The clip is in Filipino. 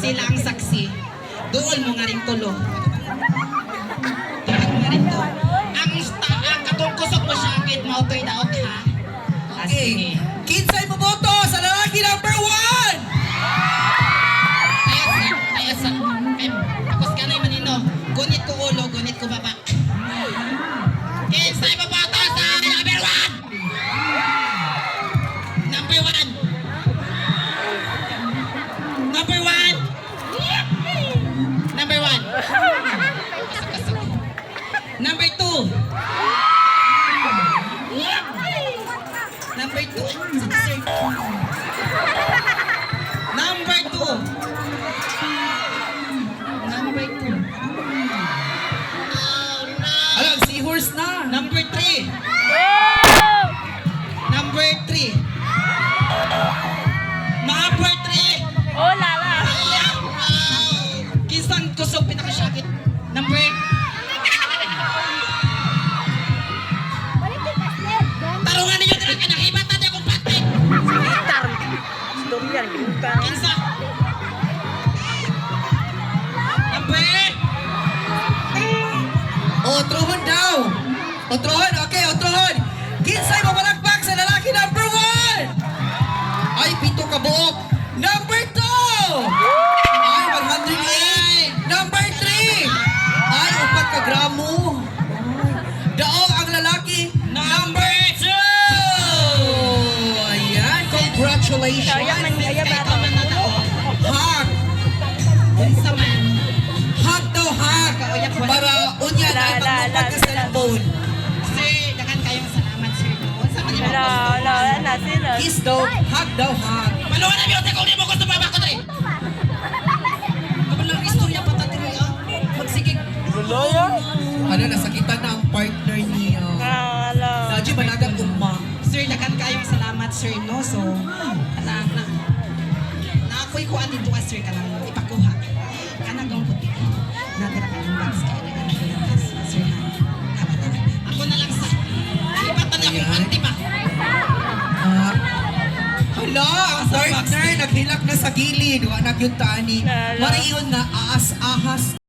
Sila ang saksi. Doon mo nga rin tulo. Doon mo nga rin to. Ang katungkusok mo siya, akit mo ito'y daot ha. Okay. Kinsay mo boto sa lalaki number 1! Ayos. Tapos ka na yung manino. Gunit ko ulo, gunit ko baba. Kinsay mo boto sa number 1! Number 1! Number 1! Number 1! Number 2! Number 2! Number 2! Number 2! Alam, seahorse na. Number 3! Number 3! Number 3! Oh, lala. Kinsang kusog pinakasyakit. Number tarungan ninyo dira ka nakibat natin akong pati. Gitar. Storya, gibuka. Kinsa? Number Otrohon daw. Otrohon, okay, otrohon. Kinsay mo palakpak sa lalaki number 1! Ay, pito ka buok. Number 2! Ay, 108. Number 3! Ay, 4 ka gramo. Daog ang lalaki number 2! Ayan, congratulations. Ayaw ikaw man na taon. Hug. Unsa man. Hug daw, hug. Para unya na ipaglupat ka sa cellphone. Sir, dagan kayong salamat sir. Unsa man yung Wala na sila. Kiss daw, hug daw, hug. Paluhan na music kung di mo gusto baba ko dre. Kapalang istorya pa ta dre ah. Magsigig. Ano, nasakitan na ang partner niya. Wala. Sadyo, managang umma. Sir, dagan kayong salamat sir no. So, na ako'y kuan dito ka sir kanang ipakuha. Kanang gong puti. Nadira ka ng bags kaya naganagilas. Sir ha. Ako na lang sa ipatan niya akong panty ba. Hala, ang partner, naghilak na sa gilid. Wala na yung tani. Lala. Mariyon nga, aas-ahas